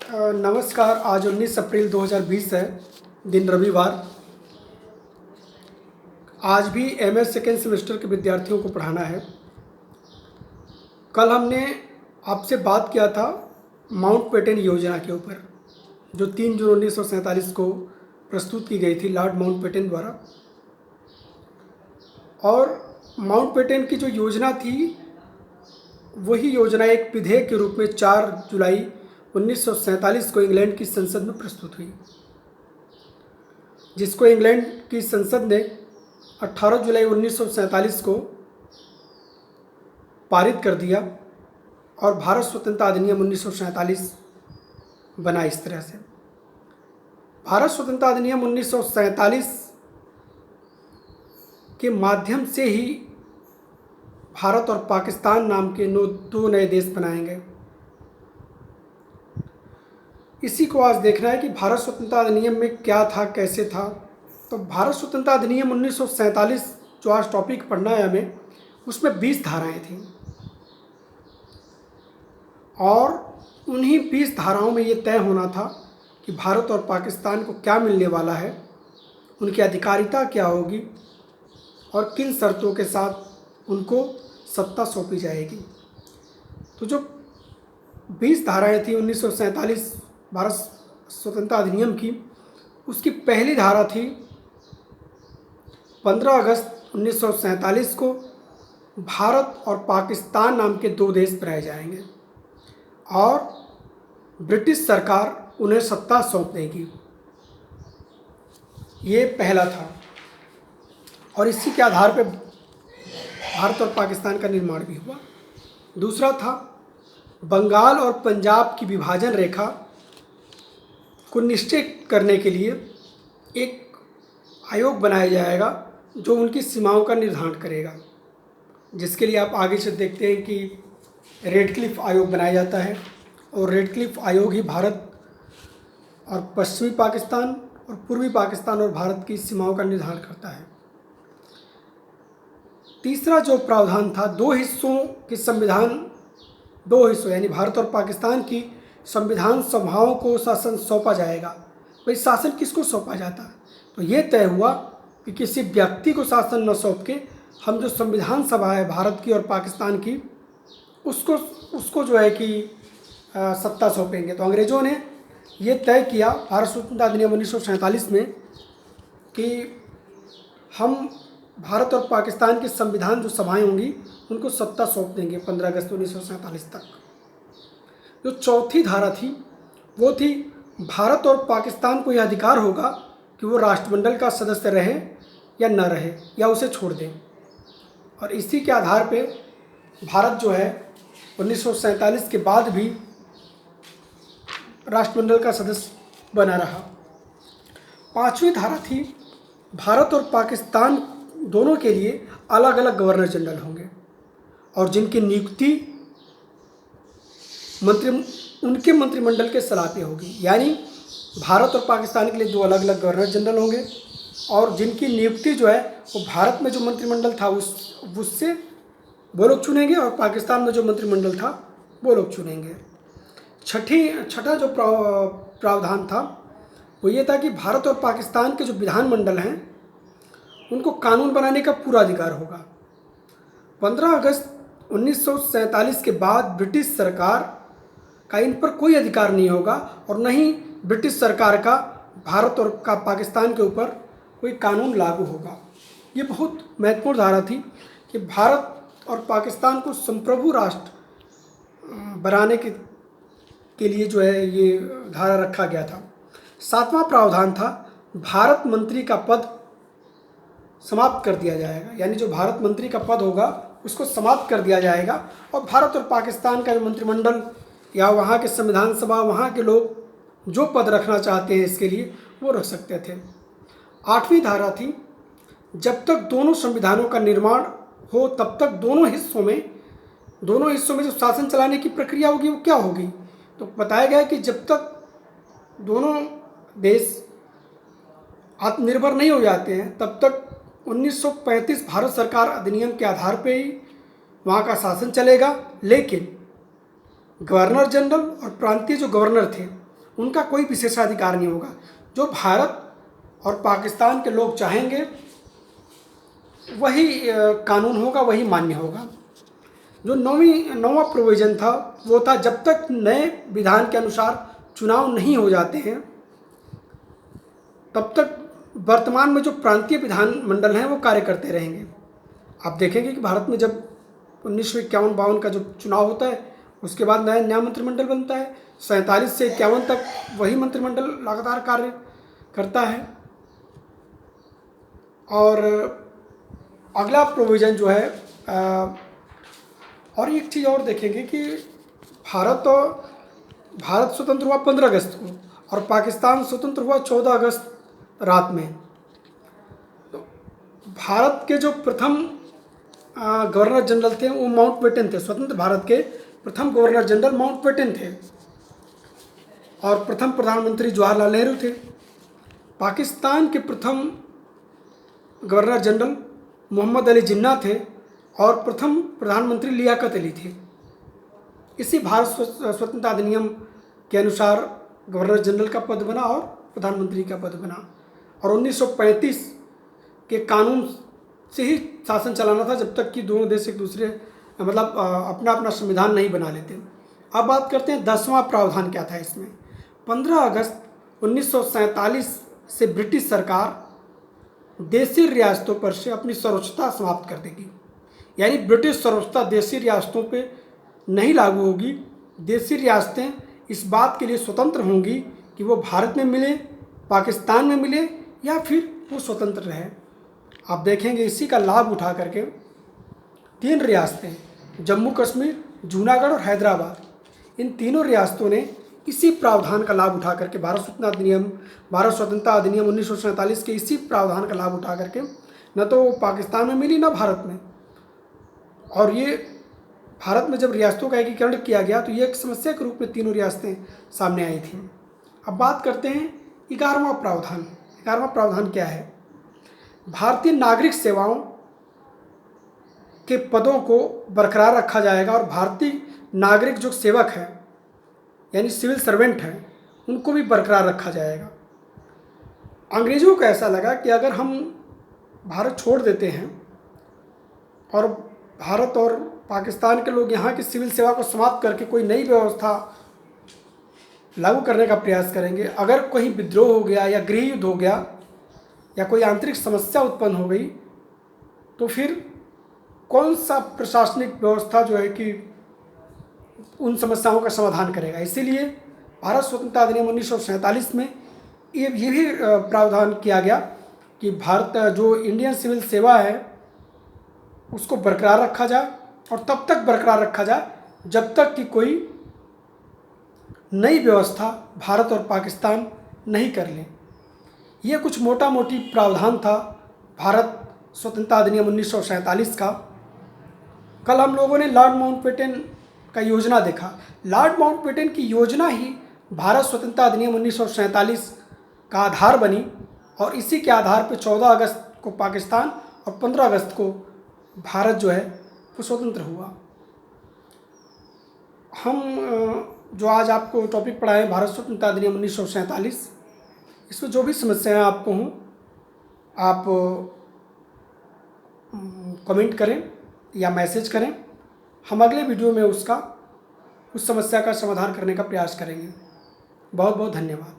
नमस्कार। आज 19 अप्रैल 2020 है, दिन रविवार। आज भी एमए सेकेंड सेमेस्टर के विद्यार्थियों को पढ़ाना है। कल हमने आपसे बात किया था माउंटबेटन योजना के ऊपर, जो 3 जून 1947 को प्रस्तुत की गई थी लॉर्ड माउंटबेटन द्वारा। और माउंटबेटन की जो योजना थी, वही योजना एक विधेयक के रूप में 4 जुलाई 1947 को इंग्लैंड की संसद में प्रस्तुत हुई, जिसको इंग्लैंड की संसद ने 18 जुलाई 1947 को पारित कर दिया और भारत स्वतंत्रता अधिनियम 1947 बना। इस तरह से भारत स्वतंत्रता अधिनियम 1947 के माध्यम से ही भारत और पाकिस्तान नाम के दो नए देश बनाए गए। इसी को आज देखना है कि भारत स्वतंत्रता अधिनियम में क्या था, कैसे था। तो भारत स्वतंत्रता अधिनियम 1947 जो आज टॉपिक पढ़ना है हमें, उसमें 20 धाराएं थीं और उन्हीं 20 धाराओं में ये तय होना था कि भारत और पाकिस्तान को क्या मिलने वाला है, उनकी अधिकारिता क्या होगी और किन शर्तों के साथ उनको सत्ता सौंपी जाएगी। तो जो 20 धाराएं थी 1947 भारत स्वतंत्रता अधिनियम की, उसकी पहली धारा थी 15 अगस्त 1947 को भारत और पाकिस्तान नाम के दो देश बनाए जाएंगे और ब्रिटिश सरकार उन्हें सत्ता सौंप देगी। ये पहला था और इसी के आधार पर भारत और पाकिस्तान का निर्माण भी हुआ। दूसरा था बंगाल और पंजाब की विभाजन रेखा को निश्चित करने के लिए एक आयोग बनाया जाएगा जो उनकी सीमाओं का निर्धारण करेगा, जिसके लिए आप आगे से देखते हैं कि रेडक्लिफ आयोग बनाया जाता है और रेडक्लिफ आयोग ही भारत और पश्चिमी पाकिस्तान और पूर्वी पाकिस्तान और भारत की सीमाओं का निर्धारण करता है। तीसरा जो प्रावधान था, दो हिस्सों यानी भारत और पाकिस्तान की संविधान सभाओं को शासन सौंपा जाएगा। भाई शासन किसको सौंपा जाता है? तो ये तय हुआ कि किसी व्यक्ति को शासन न सौंप के हम जो संविधान सभा है भारत की और पाकिस्तान की, उसको जो है कि सत्ता सौंपेंगे। तो अंग्रेज़ों ने ये तय किया भारत स्वतंत्रता अधिनियम 1947 में कि हम भारत और पाकिस्तान की संविधान जो सभाएं होंगी उनको सत्ता सौंप देंगे 15 अगस्त 1947 तक। जो चौथी धारा थी वो थी भारत और पाकिस्तान को यह अधिकार होगा कि वो राष्ट्रमंडल का सदस्य रहे या न रहे या उसे छोड़ दें। और इसी के आधार पे भारत जो है 1947 के बाद भी राष्ट्रमंडल का सदस्य बना रहा। पांचवी धारा थी भारत और पाकिस्तान दोनों के लिए अलग अलग गवर्नर जनरल होंगे और जिनकी नियुक्ति उनके मंत्रिमंडल के सलाह पे होगी। यानी भारत और पाकिस्तान के लिए दो अलग अलग गवर्नर जनरल होंगे और जिनकी नियुक्ति जो है वो भारत में जो मंत्रिमंडल था उससे वो लोग चुनेंगे और पाकिस्तान में जो मंत्रिमंडल था वो लोग चुनेंगे। छठा जो प्रावधान था वो ये था कि भारत और पाकिस्तान के जो विधानमंडल हैं उनको कानून बनाने का पूरा अधिकार होगा। 15 अगस्त 1947 के बाद ब्रिटिश सरकार का इन पर कोई अधिकार नहीं होगा और न ही ब्रिटिश सरकार का भारत और पाकिस्तान के ऊपर कोई कानून लागू होगा। ये बहुत महत्वपूर्ण धारा थी कि भारत और पाकिस्तान को संप्रभु राष्ट्र बनाने के लिए जो है ये धारा रखा गया था। सातवां प्रावधान था भारत मंत्री का पद समाप्त कर दिया जाएगा। यानी जो भारत मंत्री का पद होगा उसको समाप्त कर दिया जाएगा और भारत और पाकिस्तान का जो मंत्रिमंडल या वहाँ के संविधान सभा, वहाँ के लोग जो पद रखना चाहते हैं इसके लिए वो रख सकते थे। आठवीं धारा थी जब तक दोनों संविधानों का निर्माण हो तब तक दोनों हिस्सों में जो शासन चलाने की प्रक्रिया होगी वो क्या होगी। तो बताया गया कि जब तक दोनों देश आत्मनिर्भर नहीं हो जाते हैं तब तक 1935 भारत सरकार अधिनियम के आधार पर ही वहाँ का शासन चलेगा। लेकिन गवर्नर जनरल और प्रांतीय जो गवर्नर थे उनका कोई विशेषाधिकार नहीं होगा। जो भारत और पाकिस्तान के लोग चाहेंगे वही कानून होगा, वही मान्य होगा। जो नौवां प्रोविज़न था वो था, जब तक नए विधान के अनुसार चुनाव नहीं हो जाते हैं तब तक वर्तमान में जो प्रांतीय विधानमंडल हैं वो कार्य करते रहेंगे। आप देखेंगे कि भारत में जब 1951-52 का जो चुनाव होता है उसके बाद नया मंत्रिमंडल बनता है। 47 से 51 तक वही मंत्रिमंडल लगातार कार्य करता है। और अगला प्रोविज़न जो है और एक चीज़ और देखेंगे कि भारत स्वतंत्र हुआ 15 अगस्त को और पाकिस्तान स्वतंत्र हुआ 14 अगस्त रात में। तो भारत के जो प्रथम गवर्नर जनरल थे वो माउंटबेटन थे। स्वतंत्र भारत के प्रथम गवर्नर जनरल माउंटबेटन थे और प्रथम प्रधानमंत्री जवाहरलाल नेहरू थे। पाकिस्तान के प्रथम गवर्नर जनरल मोहम्मद अली जिन्ना थे और प्रथम प्रधानमंत्री लियाकत अली थे। इसी भारत स्वतंत्रता अधिनियम के अनुसार गवर्नर जनरल का पद बना और प्रधानमंत्री का पद बना। और 1935 के कानून से ही शासन चलाना था जब तक कि दोनों देश एक दूसरे मतलब अपना अपना संविधान नहीं बना लेते। अब बात करते हैं 10वां प्रावधान क्या था इसमें। 15 अगस्त 1947 से ब्रिटिश सरकार देशी रियासतों पर से अपनी सर्वोच्चता समाप्त कर देगी। यानी ब्रिटिश सर्वोच्चता देशी रियासतों पे नहीं लागू होगी। देशी रियासतें इस बात के लिए स्वतंत्र होंगी कि वो भारत में मिले, पाकिस्तान में मिले या फिर वो स्वतंत्र रहे। आप देखेंगे इसी का लाभ उठा करके 3 रियासतें जम्मू कश्मीर, जूनागढ़ और हैदराबाद, इन तीनों रियासतों ने इसी प्रावधान का लाभ उठा करके भारत स्वतंत्रता अधिनियम 1947 के इसी प्रावधान का लाभ उठा करके न तो पाकिस्तान में मिली न भारत में। और ये भारत में जब रियासतों का एकीकरण किया गया तो ये एक समस्या के रूप में तीनों रियासतें सामने आई थीं। अब बात करते हैं 11वां प्रावधान। 11वां प्रावधान क्या है? भारतीय नागरिक सेवाओं के पदों को बरकरार रखा जाएगा और भारतीय नागरिक जो सेवक हैं यानी सिविल सर्वेंट हैं उनको भी बरकरार रखा जाएगा। अंग्रेज़ों को ऐसा लगा कि अगर हम भारत छोड़ देते हैं और भारत और पाकिस्तान के लोग यहाँ की सिविल सेवा को समाप्त करके कोई नई व्यवस्था लागू करने का प्रयास करेंगे, अगर कोई विद्रोह हो गया या गृह युद्ध हो गया या कोई आंतरिक समस्या उत्पन्न हो गई तो फिर कौन सा प्रशासनिक व्यवस्था जो है कि उन समस्याओं का समाधान करेगा। इसीलिए भारत स्वतंत्रता अधिनियम 1947 में ये भी प्रावधान किया गया कि भारत जो इंडियन सिविल सेवा है उसको बरकरार रखा जाए और तब तक बरकरार रखा जाए जब तक कि कोई नई व्यवस्था भारत और पाकिस्तान नहीं कर ले। ये कुछ मोटा मोटी प्रावधान था भारत स्वतंत्रता अधिनियम 1947 का। कल हम लोगों ने लॉर्ड माउंटबेटन का योजना देखा। लॉर्ड माउंटबेटन की योजना ही भारत स्वतंत्रता अधिनियम 1947 का आधार बनी और इसी के आधार पर 14 अगस्त को पाकिस्तान और 15 अगस्त को भारत जो है वो स्वतंत्र हुआ। हम जो आज आपको टॉपिक पढ़ाएं भारत स्वतंत्रता अधिनियम 1947, इसमें जो भी समस्याएं आपको हों आप कमेंट करें या मैसेज करें। हम अगले वीडियो में उस समस्या का समाधान करने का प्रयास करेंगे। बहुत बहुत धन्यवाद।